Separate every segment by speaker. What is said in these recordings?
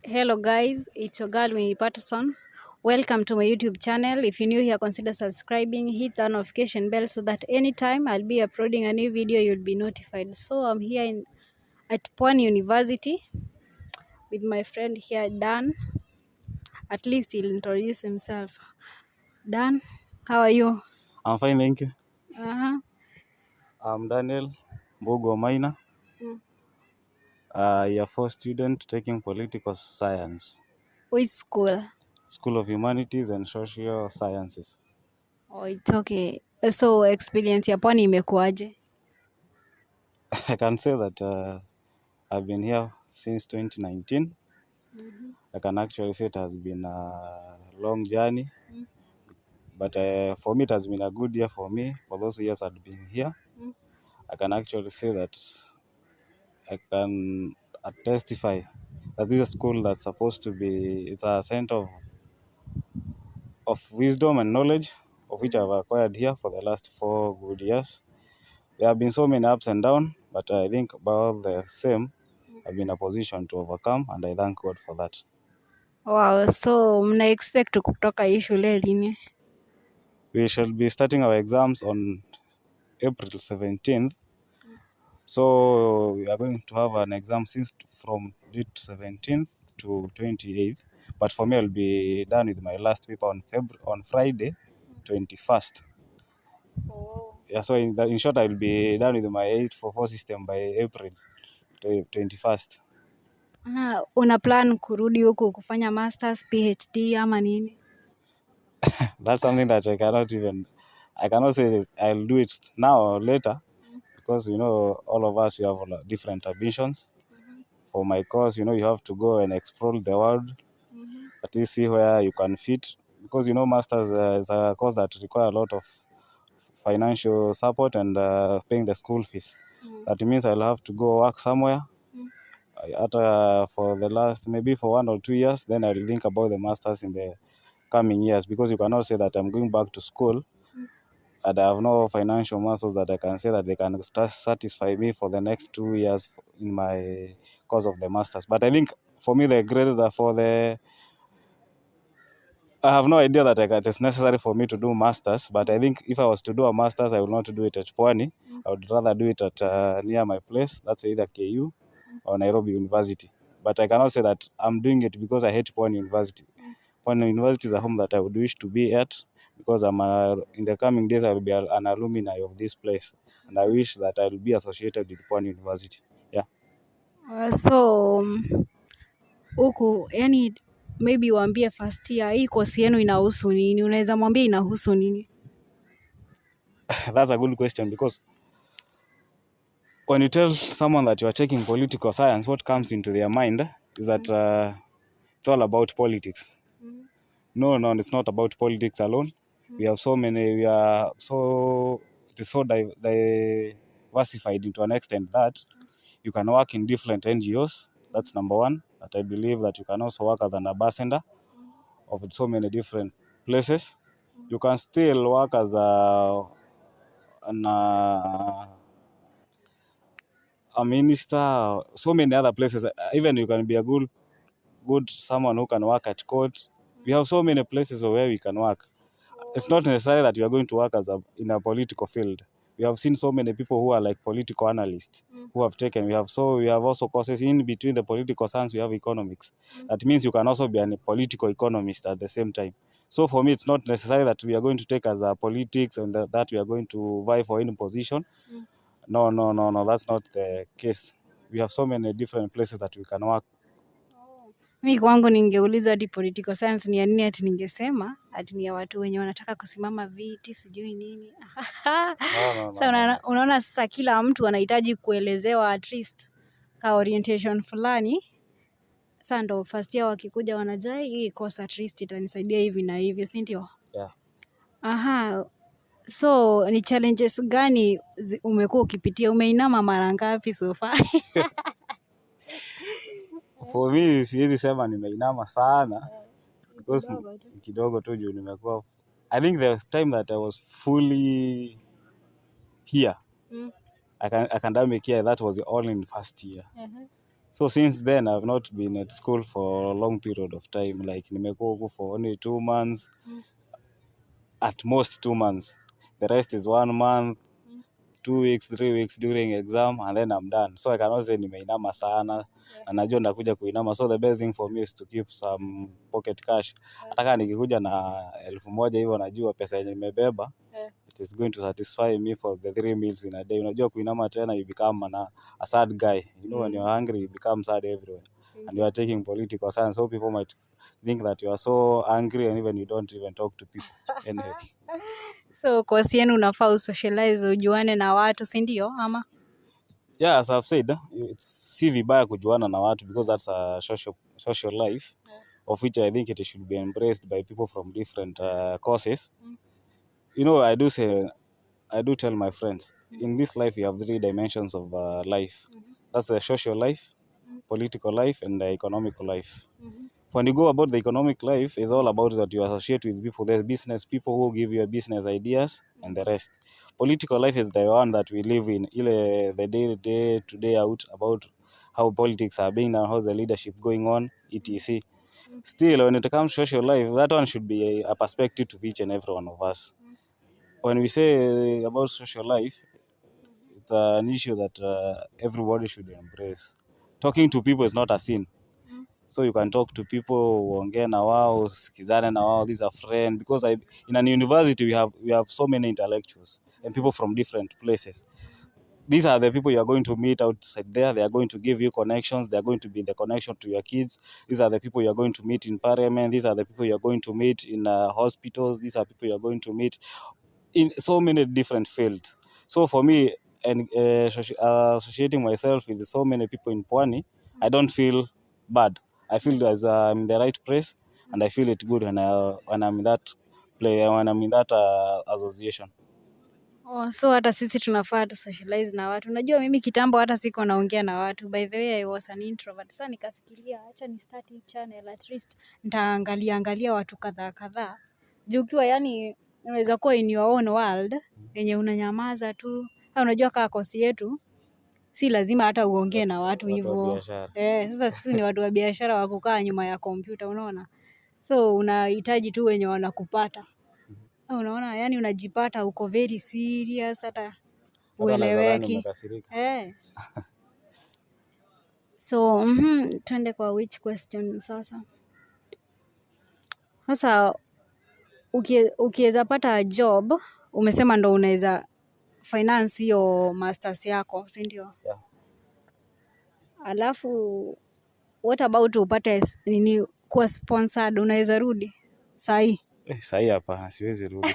Speaker 1: Hello guys, it's your girl Winnie Patterson. Welcome to my YouTube channel. If you're new here, consider subscribing, hit the notification bell so that anytime I'll be uploading a new video, you'll be notified. So I'm here at Pwani University with my friend here, Dan. At least he'll introduce himself. Dan, how are you?
Speaker 2: I'm fine, thank you.
Speaker 1: Uh-huh.
Speaker 2: I'm Daniel Mbugua, year 4 student taking political science,
Speaker 1: Which school?
Speaker 2: School of Humanities and Social Sciences.
Speaker 1: Oh, it's okay. So experience ya Pwani imekuaje?
Speaker 2: I can say that I've been here since 2019. I can actually say it has been a long journey, but for me it has been a good year for me. For those years I've been here, I can actually say that I can testify that this is a school that's supposed to be, it's a center of wisdom and knowledge, of which I've acquired here for the last 4 good years. There have been so many ups and downs, but I think about the same, I've been in a position to overcome, and I thank God for that.
Speaker 1: Wow, so mna expect kutoka hii shule lini?
Speaker 2: We shall be starting our exams on April 17th. So we are going to have an exam since from date 17th to 28th. But for me, I'll be done with my last paper on Friday, 21st.
Speaker 1: Oh.
Speaker 2: Yeah, so in short, I'll be done with my 844 system by April 21st.
Speaker 1: Una plan kurudi huku kufanya masters, PhD ama nini?
Speaker 2: That's something that I cannot say I'll do it now or later, because, all of us, we have different ambitions. For my course, you have to go and explore the world, at least see where you can fit, because, masters is a course that require a lot of financial support and paying the school fees. That means I'll have to go work somewhere. For the last, maybe for 1 or 2 years, then I'll think about the masters in the coming years, because you cannot say that I'm going back to school and I have no financial muscles that I can say that they can satisfy me for the next 2 years in my course of the masters. But I think for me, the grade I have no idea that it is necessary for me to do masters, but I think if I was to do a masters, I will not do it at Pwani. I would rather do it at near my place. That's either KU or Nairobi University. But I cannot say that I'm doing it because I hate Pwani University. Pwani University is a home that I would wish to be at, because in the coming days I will be an alumni of this place, and I wish that I will be associated with Pwani University. Yeah.
Speaker 1: So huku yani maybe waambie first year hii course yenu inahusu nini? Unaweza mwambia inahusu nini?
Speaker 2: That's a good question, because when you tell someone that you are taking political science, what comes into their mind is that it's all about politics. No, it's not about politics alone. We have so many, it is so diversified into an extent that you can work in different NGOs. That's number one. But I believe that you can also work as an ambassador of so many different places. You can still work as a minister, so many other places. Even you can be a good someone who can work at court. We have so many places where we can work. It's not necessary that you are going to work in a political field. We have seen so many people who are like political analysts who have taken. We have also courses in between the political science. We have economics. That means you can also be a political economist at the same time. So for me, it's not necessary that we are going to take as a politics and that we are going to vie for any position. No, that's not the case. We have so many different places that we can work.
Speaker 1: Mimi kwangu ningeuliza ati political science ni ya nini, ati ningesema ati ni ya watu wenye wanataka kusimama viti sijui nini.
Speaker 2: No.
Speaker 1: Unaona sasa kila mtu anahitaji kuelezewa at least ka orientation fulani. Sasa ndo first year wakikuja wanajua hii course at least itanisaidia hivi na hivi, si ndio?
Speaker 2: Yeah.
Speaker 1: So ni challenges gani umekuwa ukipitia? Umeinama mara ngapi so far?
Speaker 2: For me, siwezi sema nimeinama sana, because kidogo tu juu nimekuwa. I think the time that I was fully here, academic year, that was all in first year. So since then I've not been at school for a long period of time, like nimekuwa huku for only 2 months, at most 2 months. The rest is 1 month, 2 weeks, 3 weeks during exam, and then I'm done. So I cannot say nimeinama sana, na najua ndakuja kuinama. So the best thing for me is to keep some pocket cash. Hata kama nikikuja na 1,000 hivyo, najua pesa yenye nimebeba it is going to satisfy me for the 3 meals in a day. Unajua kuinama tena, you become a sad guy. You know, when you're hungry you become sad everywhere. And you are taking political science, so people might think that you are so angry and even you don't even talk to people. Anyway.
Speaker 1: So course yenu unafaa usocialize, ujuane na watu, si ndio ama?
Speaker 2: Yeah, as I've said, si vibaya kujuana na watu because that's a social life, of which I think it should be embraced by people from different courses. You know, I do tell my friends, in this life we have 3 dimensions of life. That's the social life, political life, and the economical life. When you go about the economic life, it's all about that you associate with people, the business people who give you business ideas and the rest. Political life is the one that we live in, the day to day out, about how politics are being and how's the leadership going on, etc. Still, when it comes to social life, that one should be a perspective to each and every one of us. When we say about social life, it's an issue that everybody should embrace. Talking to people is not a sin. So you can talk to people, uongee na wao, sikizane na wao, these are friends. Because in an university we have so many intellectuals and people from different places. These are the people you are going to meet outside there. They are going to give you connections. They are going to be the connection to your kids. These are the people you are going to meet in parliament. These are the people you are going to meet in hospitals. These are people you are going to meet in so many different fields. So for me, and associating myself with so many people in Pwani, I don't feel bad. I feel as I'm in the right place, and I feel it good when I'm in that play, when I'm in that association.
Speaker 1: Oh, so hata sisi tunafaa tu socialize na watu. Unajua mimi kitambo hata siko naongea na watu. By the way, I was an introvert. Sasa nikafikiria acha ni start hii channel, at least nitaangalia watu kadhaa. Juu ukiwa yani unaweza kuwa in your own world yenye unanyamaza tu. Unajua kaa kosi yetu si lazima hata uongee na watu hivyo. Sasa sisi ni watu wa biashara wa kukaa nyuma ya kompyuta, unaona? So unahitaji tu wenye wanakupata. Unaona, yani unajipata uko very serious, hata ueleweki. So tuende kwa which question sasa. Sasa ukiweza pata job, umesema ndo unaweza finance hiyo masters yako, si ndio?
Speaker 2: Yeah.
Speaker 1: Alafu what about upate nini kuwa sponsored, unaweza rudi sahi?
Speaker 2: Sahi hapana, siwezi rudi.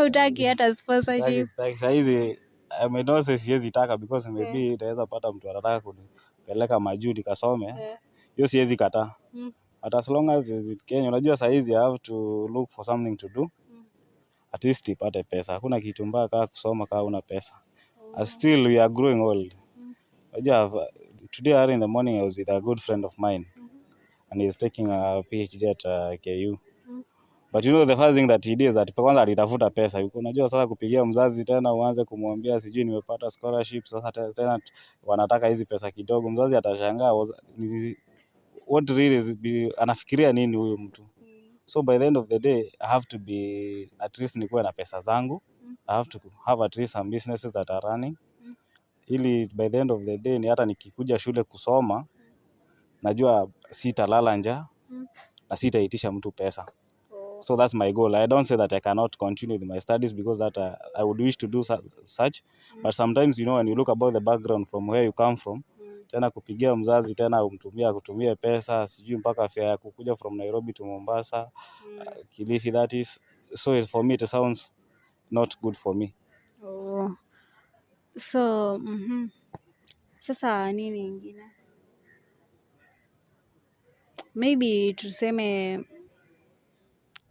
Speaker 1: Hutaki hata sponsorship?
Speaker 2: Sahizi amenose siwezi taka because maybe itaweza pata mtu anataka kunipeleka majuu nikasome. Hiyo siwezi kataa. But as long as it Kenya, unajua sahizi I have to look for something to do. At least ipate pesa. Hakuna kitu mbaya kama kusoma kama una pesa. Still we are growing old. Unajua today early in the morning I was with a good friend of mine. And he's taking a PhD at KU. But you know the first thing that he did is that kwanza alitafuta pesa. Unajua sasa kupigia mzazi tena uanze kumwambia sijui nimepata scholarship, sasa tena wanataka hizi pesa kidogo. Mzazi atashangaa what really is anafikiria nini huyu mtu. So by the end of the day I have to be at least nikuwe na pesa zangu. I have to have at least some businesses that are running. Ili by the end of the day ni hata nikikuja shule kusoma najua sitalala njaa na sitaitisha mtu pesa. So that's my goal. I don't say that I cannot continue with my studies because that I would wish to do such. But sometimes, you know, when you look about the background from where you come from, tena kupigia mzazi tena kutumia pesa, sijui mpaka fare ya kukuja from Nairobi to Mombasa, Kilifi, that is. So for me it sounds not good for me.
Speaker 1: Oh. So, sasa nini ingine? Maybe tuseme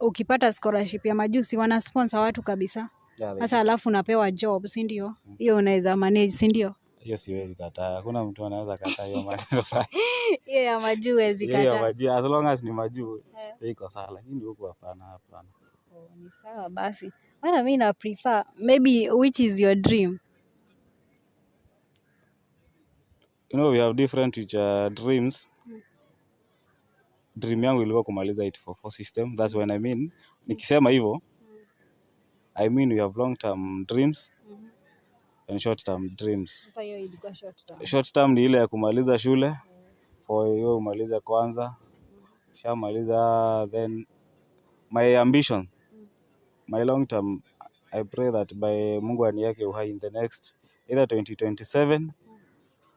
Speaker 1: ukipata scholarship ya majusi wana sponsor watu kabisa. Sasa alafu unapewa job, si ndio? Hiyo unaweza manage, si ndio?
Speaker 2: Hiyo siwezi kataa. Hakuna mtu anaweza kataa hiyo maneno sasa.
Speaker 1: Hiyo ya majuu huwezi kataa.
Speaker 2: Hiyo majuu as long as ni majuu iko sawa, lakini huko hapana.
Speaker 1: Ni sawa basi. Maana mimi na prefer maybe which is your dream?
Speaker 2: you know we have different which dreams. Dream yangu ilikuwa kumaliza 844 system. That's when I mean, nikisema hivyo I mean we have long term dreams and short term dreams.
Speaker 1: Sasa hiyo ilikuwa short term.
Speaker 2: Short term ni ile ya kumaliza shule, for hiyo umaliza kwanza, shamaliza, then my ambition, my long term, I pray that by Mungu aniweke uhai in the next either 2027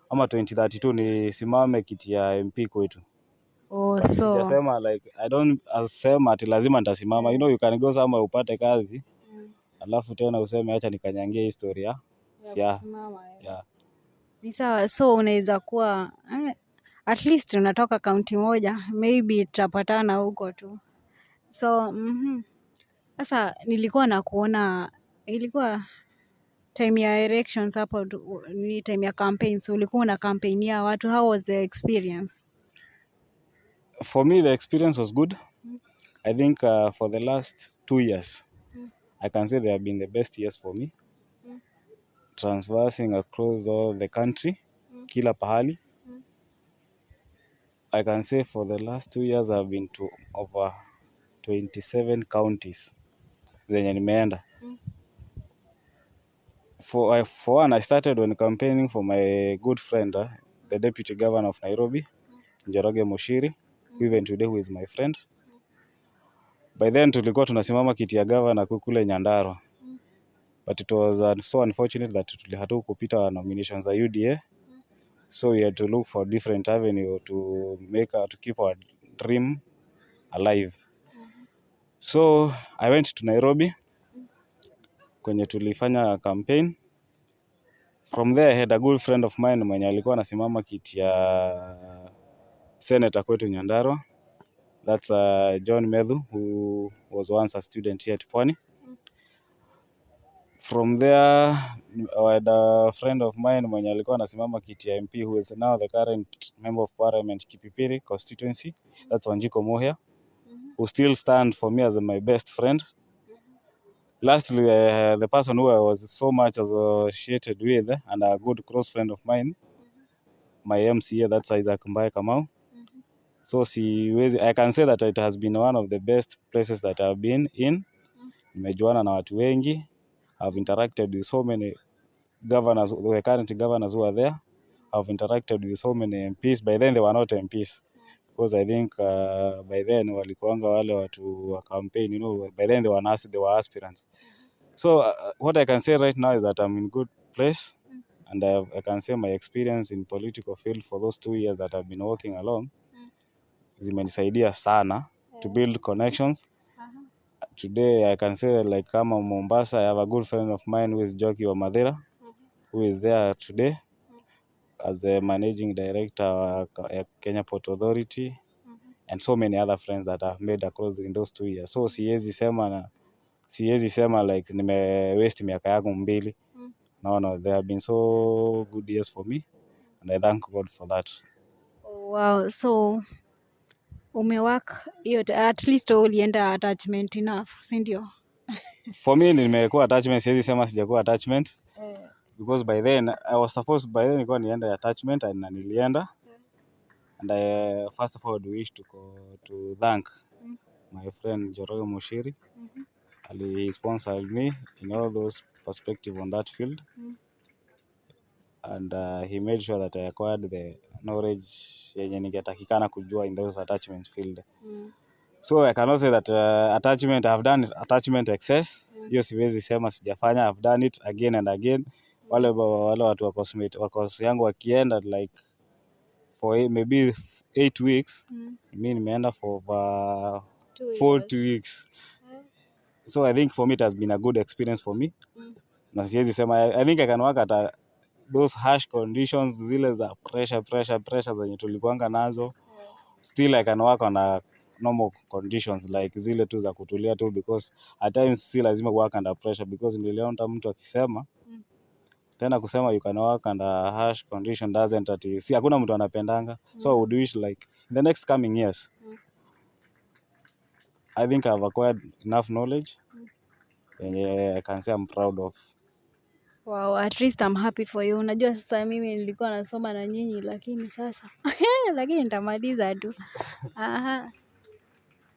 Speaker 2: ama 2032 nisimame kiti ya MP kwetu.
Speaker 1: Oh,
Speaker 2: so
Speaker 1: sijasema
Speaker 2: like I don't asema ati lazima nitasimama. You know you can go somewhere upate kazi alafu tena useme acha nikanyangie historia
Speaker 1: yeah. Ni sawa, so unaweza kuwa at least unatoka kaunti moja, maybe tutapatana huko tu. So sasa nilikuwa na kuona ilikuwa time ya elections hapo, ni time ya campaigns, ulikuwa una campaignia watu. How was the experience?
Speaker 2: For me the experience was good. I think for the last 2 years I can say they have been the best years for me, transversing across all the country, kila pahali. I can say for the last 2 years I've been to over 27 counties zenye nimeenda. For one, I started when campaigning for my good friend, the Deputy Governor of Nairobi, Njoroge Mushiri, who even today who is my friend. By then tulikuwa tunasimama kiti ya governor kule Nyandarua. But it was so unfortunate that hatukupita nominations za UDA. So we had to look for different avenue to keep our dream alive. So I went to Nairobi kwenye tulifanya campaign. From there I had a good friend of mine mwenye alikuwa anasimama kiti ya senator kwetu Nyandarua. That's John Medhu, who was once a student here at Pwani. From there I had a friend of mine mwenye alikuwa anasimama kiti ya MP, who is now the current member of parliament Kipipiri constituency. That's Wanjiko Mohia, who still stand for me as my best friend. Lastly, the person who I was so much associated with and a good close friend of mine, my MCA, that's Isaac Mbaye Kamau. So I can say that it has been one of the best places that I've been in. Nimejuana na watu wengi. I've interacted with so many governors, the current governors who are there. I've interacted with so many MPs. By then they were not MPs, because I think by then walikuanga wale watu wa campaign, you know, by then they were aspirants. So what I can say right now is that I'm in good place, and I can say my experience in political field for those 2 years that I've been working along zimenisaidia sana to build connections. Today I can say like kama Mombasa, I have a good friend of mine who is Joki wa Madhira, who is there today as the managing director at Kenya Port Authority, and so many other friends that I've made across in those 2 years. So siwezi sema like nime waste miaka yangu mbili. No, they have been so good years for me, and I thank God for that.
Speaker 1: Wow, so umework hiyo, at least ulienda attachment enough, si ndio?
Speaker 2: For me nimekuwa attachment, siwezi sema sijakuwa attachment. Because by then I was supposed, by then nilikuwa nienda attachment and nilienda. And I first of all wish to thank my friend Njoroge Mushiri. He sponsored me in all those perspective on that field. And he made sure that I acquired the knowledge yenye ningetakikana kujua in those attachment field. So I cannot say that attachment, I've done attachment excess. Hiyo siwezi sema sijafanya. I've done it again and again. Wale watu wa course yangu wakienda like for maybe 8 weeks. Mimi nimeenda for 4 weeks. So I think for me it has been a good experience for me. Na siwezi sema, I think I can work at those harsh conditions, zile za pressure zenye tulikuanga nazo. Still I can work on a normal conditions like zile tu za kutulia tu, because at times si lazima work under pressure, because niliona mtu akisema tena kusema you can work under harsh condition doesn't si hakuna mtu anapendanga. So I would wish like in the next coming years I think I've acquired enough knowledge and I can say I'm proud of.
Speaker 1: Wow, at least I'm happy for you. Unajua sasa mimi nilikuwa nasoma na nyinyi lakini sasa lakini nitamaliza tu. Aha.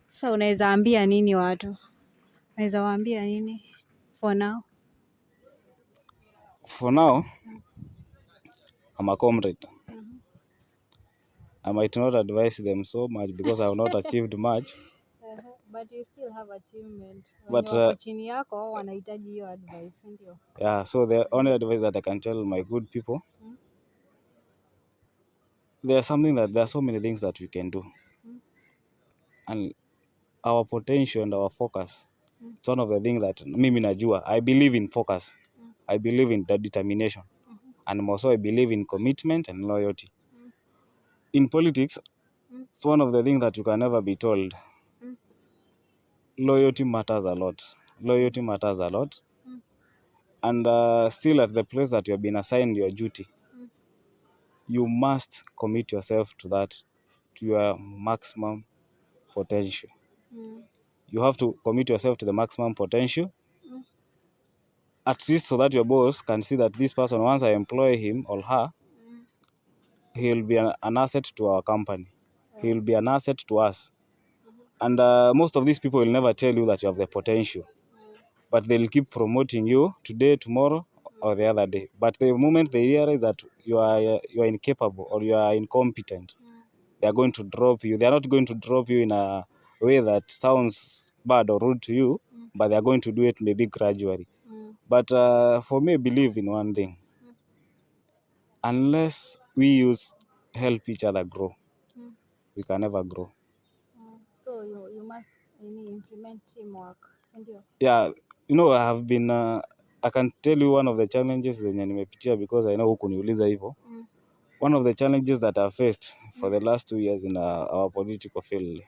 Speaker 1: Sasa unaweza ambia nini watu? Unaweza waambia nini for now?
Speaker 2: For now, I'm a comrade. I might not advise them so much because I have not achieved much.
Speaker 1: But you still have achievement.
Speaker 2: But
Speaker 1: Wako chini yako wanahitaji hiyo advice, ndio?
Speaker 2: yeah, so the only advice that I can tell my good people, there are so many things that we can do. And our potential and our focus, it's one of the things that mimi najua. I believe in focus. I believe in the determination. And also I believe in commitment and loyalty. In politics, it's one of the things that you can never be told. Loyalty matters a lot. Loyalty matters a lot. And still at the place that you have been assigned your duty, you must commit yourself to that, to your maximum potential. You have to commit yourself to the maximum potential, at least so that your boss can see that this person, once I employ him or her, he will be an asset to our company. He will be an asset to us. And most of these people will never tell you that you have the potential, but they'll keep promoting you today, tomorrow, or the other day. But the moment they realize that you are incapable or you are incompetent, they are going to drop you. They are not going to drop you in a way that sounds bad or rude to you, but they are going to do it maybe gradually. But for me, I believe in one thing. Unless we help each other grow, we can never grow.
Speaker 1: So you must implement teamwork, ndio?
Speaker 2: Yeah, I have been I can tell you one of the challenges zenye nimepitia, because I know huku niuliza hivyo. One of the challenges that I faced for the last 2 years in our political field,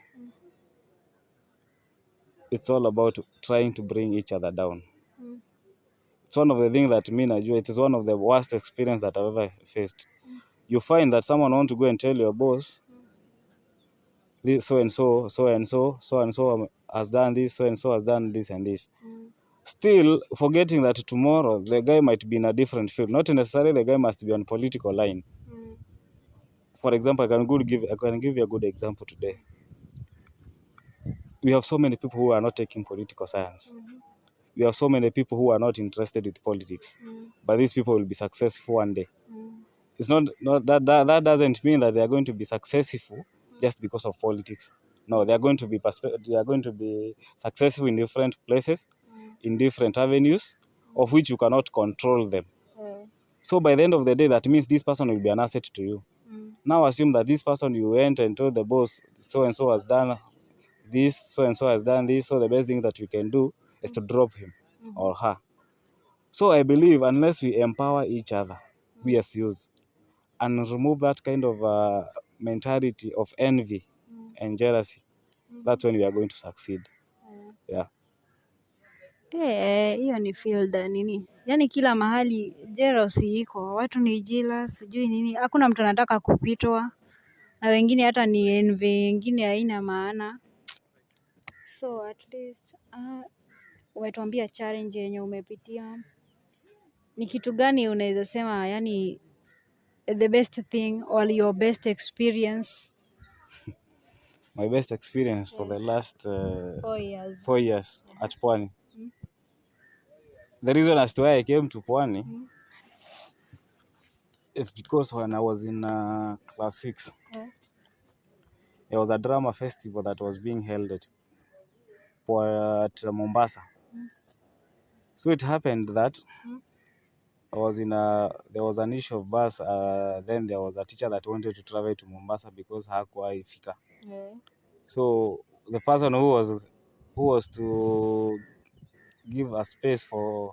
Speaker 2: it's all about trying to bring each other down. It's one of the things that me najua, it is one of the worst experience that I've ever faced. You find that someone want to go and tell your boss, this so and so has done this, so and so has done this and this. Still forgetting that tomorrow the guy might be in a different field. Not necessarily the guy must be on political line. For example, I can give you a good example today. We have so many people who are not taking political science. We have so many people who are not interested with politics. But these people will be successful one day. It's not that doesn't mean that they are going to be successful just because of politics. No, they are going to be successful in different places, in different avenues, of which you cannot control them. So by the end of the day, that means this person will be an asset to you. Now assume that this person, you went and told the boss, so and so has done this, so and so has done this, so the best thing that we can do is to drop him or her. So I believe unless we empower each other, we as youth, and remove that kind of mentality of envy and jealousy, that's when we are going to succeed. Yeah.
Speaker 1: Hiyo ni field nini, yaani kila mahali jealousy iko, watu ni jealous, sijui nini, hakuna mtu anataka kupitwa na wengine, hata ni envy, wengine haina maana. So at least umetuambia challenge yenye umepitia. Ni kitu gani unaweza sema, yani the best thing or your best experience?
Speaker 2: My best experience for the last 4 years at Pwani. The reason as to why I came to Pwani is because when I was in class 6, there was a drama festival that was being held at Mombasa. So it happened that I was there was an issue of bus. Then there was a teacher that wanted to travel to Mombasa because hakuwahi fika. So the person who was to give a space for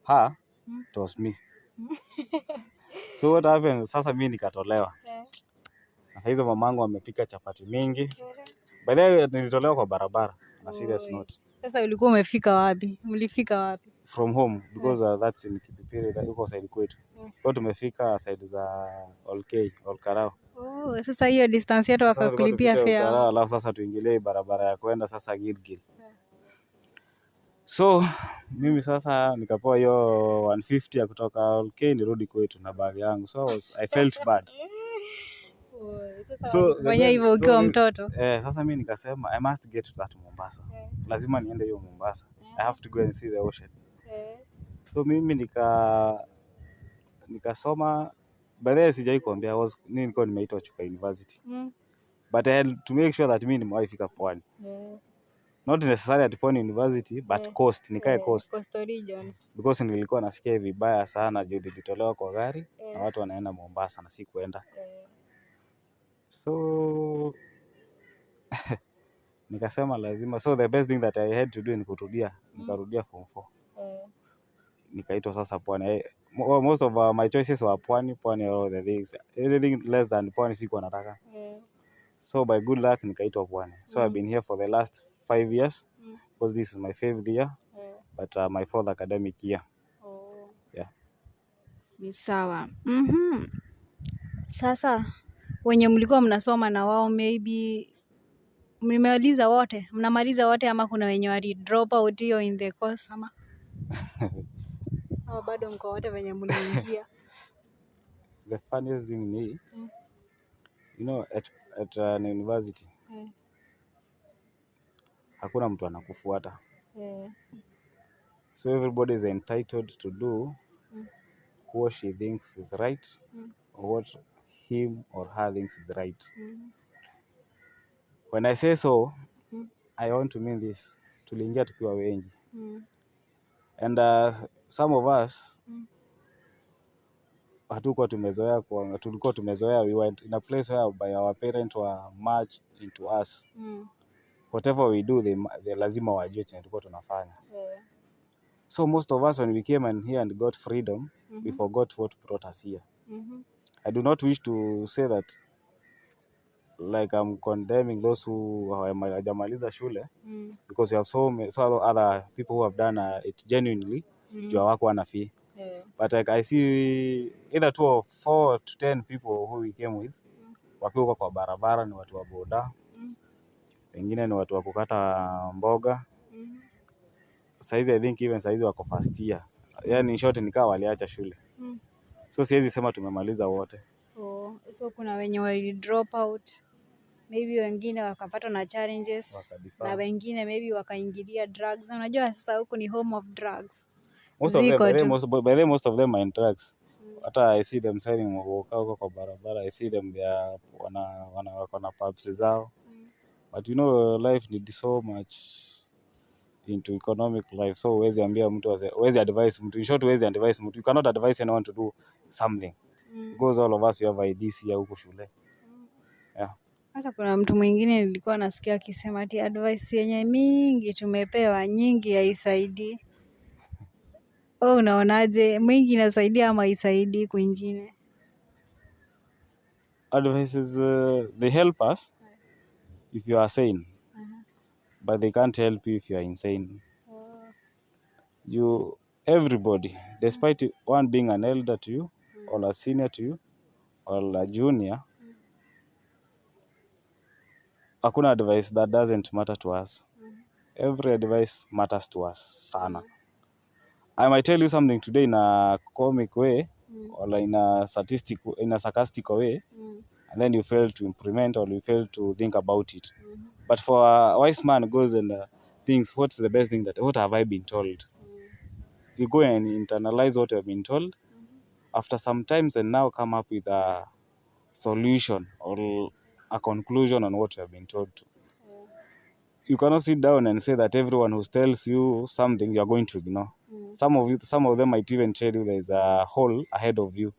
Speaker 2: her, it was me. So what happened? Sasa mimi nikatolewa. Na sasa hizo mamangu amepika chapati mingi. By the way, nilitolewa kwa barabara. Na serious note.
Speaker 1: Sasa ulikuwa umefika wapi? Mlifika wapi?
Speaker 2: From home, because that's in Kipipiri, that yuko side kwetu. Kwa tumefika side za Olkarao.
Speaker 1: Sasa hiyo distance yetu wakakulipia fare.
Speaker 2: Alafu sasa tuingilie barabara ya kwenda sasa Gilgil. So mimi sasa nikapewa hiyo 150 ya kutoka okay, nirudi kwetu na bag yangu, so I felt bad. So
Speaker 1: Fanya hivyo ukiwa mtoto.
Speaker 2: Sasa mimi nikasema I must get to that Mombasa. Lazima niende hiyo Mombasa. I have to go and see the ocean. So mimi nikasoma, baadaye sijai kuambia nilikuwa nimeitwa Chuka University. But I had to make sure that mimi nimewahi fika Pwani. Not necessarily at Pwani University, but coast, nikae coast.
Speaker 1: Coastal region.
Speaker 2: Because nilikuwa nasikia vibaya sana juu nilitolewa kwa gari na watu wanaenda Mombasa na si kuenda. So nikasema lazima, so the best thing that I had to do ni kurudia, nikarudia form 4. Nikaitwa sasa Pwani. Most of my choices were Pwani all the things. Anything less than Pwani sikuwa nataka. So by good luck nikaitwa Pwani. So I've been here for the last 5 years because this is my 5th year, but my 4th academic year. Yeah.
Speaker 1: Ni sawa. Sasa wenye mlikuwa mnasoma na wao maybe mnamaliza wote ama kuna wenye wali drop out hiyo in the course ama bado mko wote wenye mliingia?
Speaker 2: The funniest thing ni you know at an university hakuna mtu anakufuata. So everybody is entitled to do what she thinks is right or what him or her thinks is right. When I say so, I want to mean this. Tuliingia tukiwa wengi. And some of us tulikuwa tumezoea, we went in a place where by our parents were much into us. Whatever we do, they lazima wajue chenye tulikuwa tunafanya. So most of us when we came in here and got freedom, we forgot what brought us here. I do not wish to say that like I'm condemning those who hawajamaliza shule because we have so other people who have done it genuinely juu hawakuwa na fee. But like I see either 2 or 4 to 10 people who we came with wakiwa kwa barabara, ni watu wa boda, wengine ni watu wa kukata mboga. Saizi I think even saizi wako first year. Yani in short nikawa waliacha shule. So siwezi sema tumemaliza wote.
Speaker 1: So kuna wenye wali drop out, maybe wengine wakapatwa na challenges na wengine maybe wakaingilia drugs. Unajua sasa huku ni home of drugs. Most
Speaker 2: of them are in drugs. Hata I see them selling huko kwa barabara. I see them there wana pubs zao. But you know life needs so much into economic life. So huwezi ambia mtu, huwezi advise mtu. In short, huwezi advise mtu. You cannot advise anyone to do something. Because all of us we have IDs ya huko shule. Yeah.
Speaker 1: Hata kuna mtu mwingine nilikuwa nasikia akisema ati advice yenye mingi tumepewa nyingi haisaidii. Unaonaje, mingi inasaidia ama haisaidii kwingine?
Speaker 2: Advices they help us if you are sane. But they can't help you if you are insane. Everybody, despite one being an elder to you or a senior to you or a junior, hakuna advice that doesn't matter to us. Every advice matters to us sana. I might tell you something today in a comic way or in a sarcastic way, and then you fail to implement or you fail to think about it. But for a wise man goes and thinks, what's the best thing what have I been told? You go and internalize what you have been told after some times and now come up with a solution or a conclusion on what you have been told to. You cannot sit down and say that everyone who tells you something you are going to ignore. Some of them might even tell you there's a hole ahead of you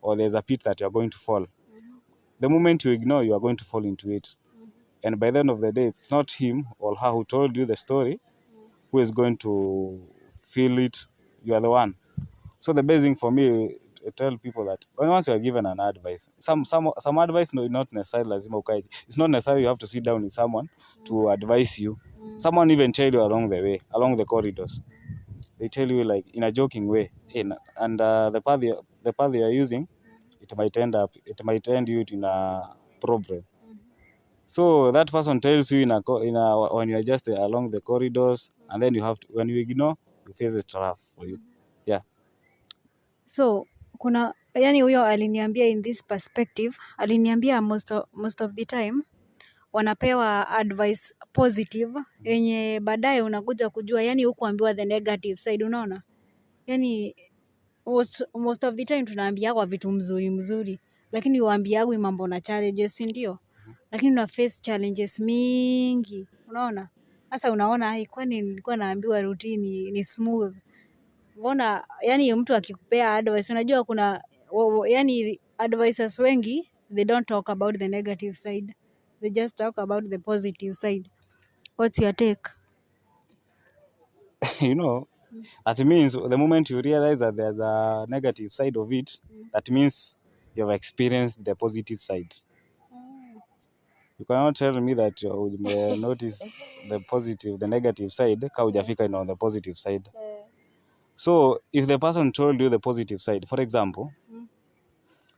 Speaker 2: or there's a pit that you are going to fall. The moment you ignore, you are going to fall into it. And by the end of the day, it's not him or her who told you the story who is going to feel it. You are the one. So the best thing for me to tell people that once you are given an advice, some advice not necessarily lazima ukae. It's not necessary you have to sit down with someone to advise you. Someone even tell you along the way, along the corridors. They tell you like in a joking way, and the path you are using, it might end you in a problem. So that person tells you when you are just along the corridors and then you have to, when you ignore, you face it rough for you. Yeah.
Speaker 1: So kuna yani huyo aliniambia in this perspective, aliniambia most of the time wanapewa advice positive yenye baadaye unakuja kujua yani hukuambiwa the negative side, unaona yani most of the time tunaambia kwa vitu mzuri, lakini uambiagwi mambo na challenges, si ndio? Lakini una face challenges mingi, unaona. Sasa unaona ai, kwani nilikuwa naambiwa routine ni smooth? Mbona yani mtu akikupea advice, unajua kuna yani advisors wengi they don't talk about the negative side, they just talk about the positive side. What's your take?
Speaker 2: You know, that means the moment you realize that there's a negative side of it, that means you have experienced the positive side. You cannot tell me that you may notice the negative side ka hujafika on the positive side. So if the person told you the positive side, for example,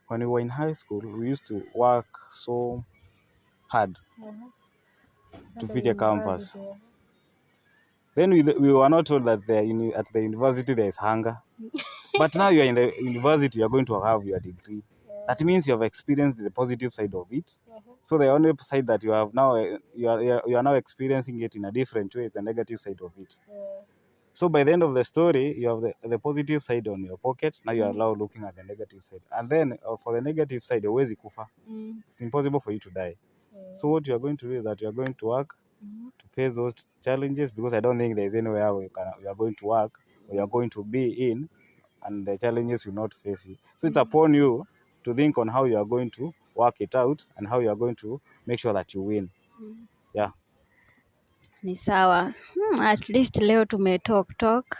Speaker 2: when we were in high school, we used to work so hard to pick a campus. Then we were not told that at the university there is hunger. But now you are in the university, you are going to have your degree. That means you have experienced the positive side of it. So the only side that you have now, you are now experiencing it in a different way, is the negative side of it. So by the end of the story, you have the positive side on your pocket. Now you are now looking at the negative side. And then for the negative side, huwezi kufa. It's impossible for you to die. So what you are going to do is that you are going to work to face those challenges, because I don't think there is anywhere where you are going to work or you are going to be in and the challenges will not face you. So it's upon you to think on how you are going to work it out and how you are going to make sure that you win. Yeah.
Speaker 1: Ni sawa. At least leo talk.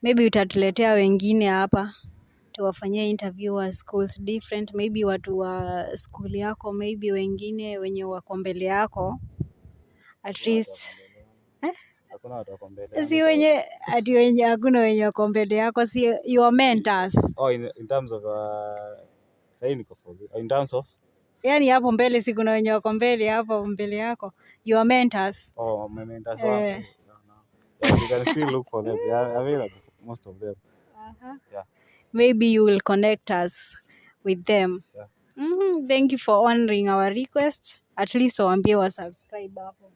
Speaker 1: Maybe utatuletea wengine hapa tuwafanyie interview wa schools different, maybe watu wa school yako, maybe wengine wenye wako mbele yako, at least
Speaker 2: Hakuna watu wako mbele.
Speaker 1: si wenye ati wenye hakuna wenye wako mbele yako, si your mentors.
Speaker 2: Oh, in terms of in terms of
Speaker 1: yani hapo mbele si kuna wenye wako mbele hapo mbele yako, your mentors.
Speaker 2: Oh, my mentors. Yeah, you can still look for them. Yeah, available, most of them. Yeah.
Speaker 1: Maybe you will connect us with them.
Speaker 2: Yeah.
Speaker 1: Thank you for honoring our request. At least waambie wa subscribe hapo.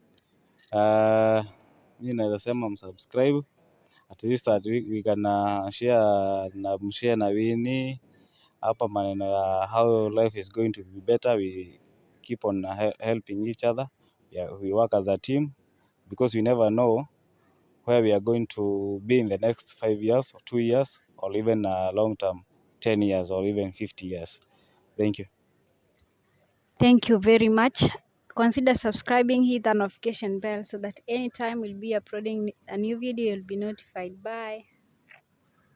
Speaker 2: Mimi naweza sema msubscribe, at least that we can share na Winnie hapa maneno ya how life is going to be better. We keep on helping each other. Yeah, we work as a team, because we never know where we are going to be in the next 5 years or 2 years or even long term 10 years or even 50 years. Thank you.
Speaker 1: Thank you very much. Consider subscribing, hit the notification bell so that anytime we'll be uploading a new video, you'll be notified. Bye.